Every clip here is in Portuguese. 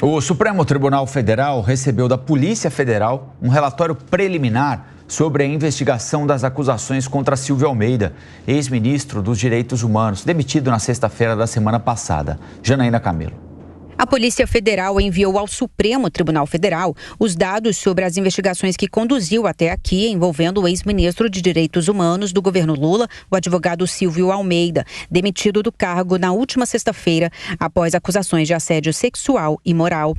O Supremo Tribunal Federal recebeu da Polícia Federal um relatório preliminar sobre a investigação das acusações contra Silvio Almeida, ex-ministro dos Direitos Humanos, demitido na sexta-feira da semana passada. Janaína Camelo. A Polícia Federal enviou ao Supremo Tribunal Federal os dados sobre as investigações que conduziu até aqui envolvendo o ex-ministro de Direitos Humanos do governo Lula, o advogado Silvio Almeida, demitido do cargo na última sexta-feira após acusações de assédio sexual e moral.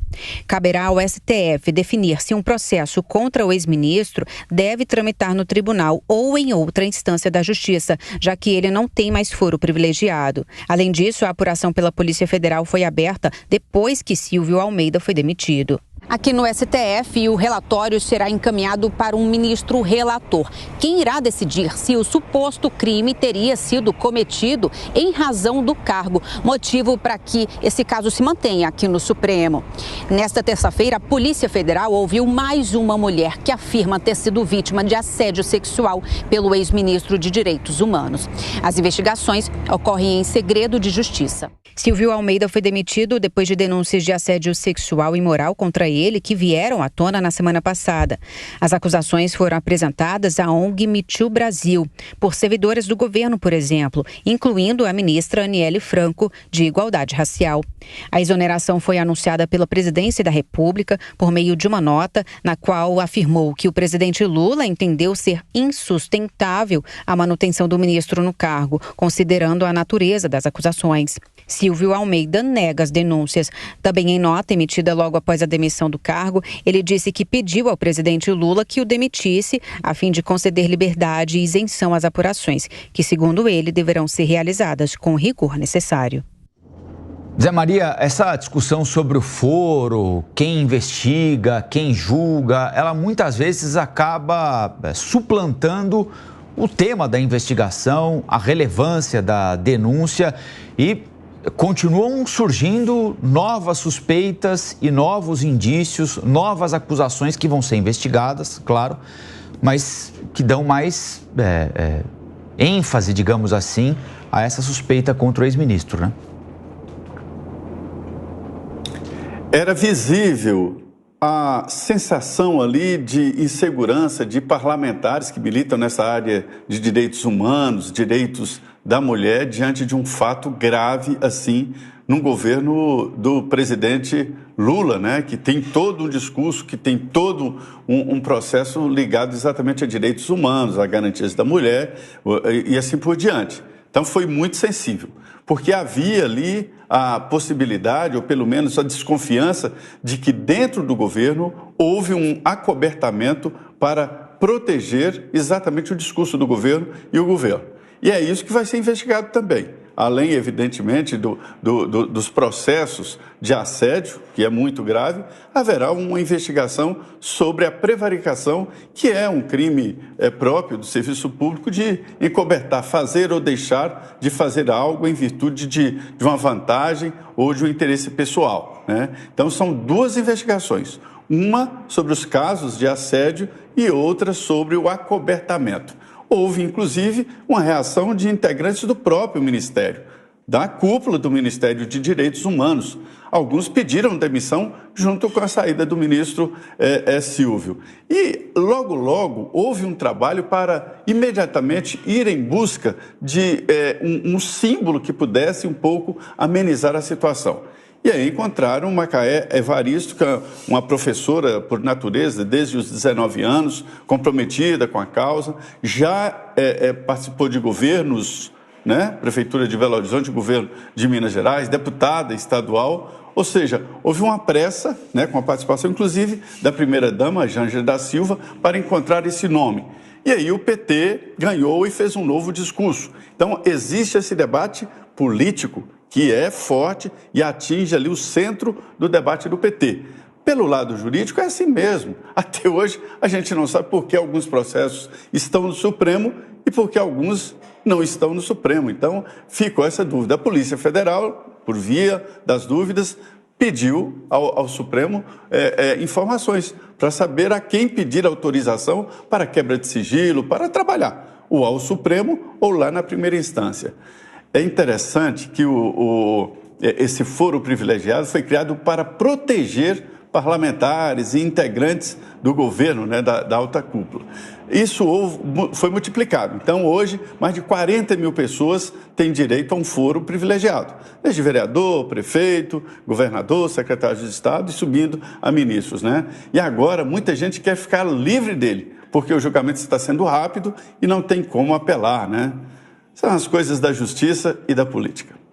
Caberá ao STF definir se um processo contra o ex-ministro deve tramitar no tribunal ou em outra instância da Justiça, já que ele não tem mais foro privilegiado. Além disso, a apuração pela Polícia Federal foi aberta depois que Silvio Almeida foi demitido. Aqui no STF, o relatório será encaminhado para um ministro relator. Quem irá decidir se o suposto crime teria sido cometido em razão do cargo, motivo para que esse caso se mantenha aqui no Supremo. Nesta terça-feira, a Polícia Federal ouviu mais uma mulher que afirma ter sido vítima de assédio sexual pelo ex-ministro de Direitos Humanos. As investigações ocorrem em segredo de justiça. Silvio Almeida foi demitido depois de denúncias de assédio sexual e moral contra ele que vieram à tona na semana passada. As acusações foram apresentadas à ONG Me Too Brasil, por servidores do governo, por exemplo, incluindo a ministra Aniele Franco, de Igualdade Racial. A exoneração foi anunciada pela Presidência da República por meio de uma nota na qual afirmou que o presidente Lula entendeu ser insustentável a manutenção do ministro no cargo, considerando a natureza das acusações. Silvio Almeida nega as denúncias. Também em nota emitida logo após a demissão do cargo, ele disse que pediu ao presidente Lula que o demitisse a fim de conceder liberdade e isenção às apurações, que, segundo ele, deverão ser realizadas com o rigor necessário. Zé Maria, essa discussão sobre o foro, quem investiga, quem julga, ela muitas vezes acaba suplantando o tema da investigação, a relevância da denúncia e continuam surgindo novas suspeitas e novos indícios, novas acusações que vão ser investigadas, claro, mas que dão mais ênfase, digamos assim, a essa suspeita contra o ex-ministro, né? Era visível a sensação ali de insegurança de parlamentares que militam nessa área de direitos humanos, direitos da mulher, diante de um fato grave assim no governo do presidente Lula, né? Que tem todo um discurso, que tem todo um processo ligado exatamente a direitos humanos, a garantias da mulher e assim por diante. Então foi muito sensível, porque havia ali a possibilidade, ou pelo menos a desconfiança, de que dentro do governo houve um acobertamento para proteger exatamente o discurso do governo e o governo. E é isso que vai ser investigado também. Além, evidentemente, dos processos de assédio, que é muito grave, haverá uma investigação sobre a prevaricação, que é um crime próprio do serviço público de encobertar, fazer ou deixar de fazer algo em virtude de uma vantagem ou de um interesse pessoal, né? Então, são duas investigações. Uma sobre os casos de assédio e outra sobre o acobertamento. Houve, inclusive, uma reação de integrantes do próprio Ministério, da cúpula do Ministério de Direitos Humanos. Alguns pediram demissão junto com a saída do ministro Silvio. E, logo, houve um trabalho para imediatamente ir em busca de um símbolo que pudesse um pouco amenizar a situação. E aí encontraram Macaé Evaristo, que é uma professora por natureza, desde os 19 anos, comprometida com a causa, já participou de governos, né? Prefeitura de Belo Horizonte, governo de Minas Gerais, deputada estadual, ou seja, houve uma pressa, né, com a participação, inclusive, da primeira-dama, Janja da Silva, para encontrar esse nome. E aí o PT ganhou e fez um novo discurso. Então, existe esse debate político que é forte e atinge ali o centro do debate do PT. Pelo lado jurídico é assim mesmo. Até hoje a gente não sabe por que alguns processos estão no Supremo e por que alguns não estão no Supremo. Então ficou essa dúvida. A Polícia Federal, por via das dúvidas, pediu ao Supremo informações para saber a quem pedir autorização para quebra de sigilo, para trabalhar, ou ao Supremo ou lá na primeira instância. É interessante que o esse foro privilegiado foi criado para proteger parlamentares e integrantes do governo, né, da alta cúpula. Isso foi multiplicado. Então, hoje, mais de 40 mil pessoas têm direito a um foro privilegiado, desde vereador, prefeito, governador, secretário de Estado e subindo a ministros, né? E agora, muita gente quer ficar livre dele, porque o julgamento está sendo rápido e não tem como apelar, né? São as coisas da justiça e da política.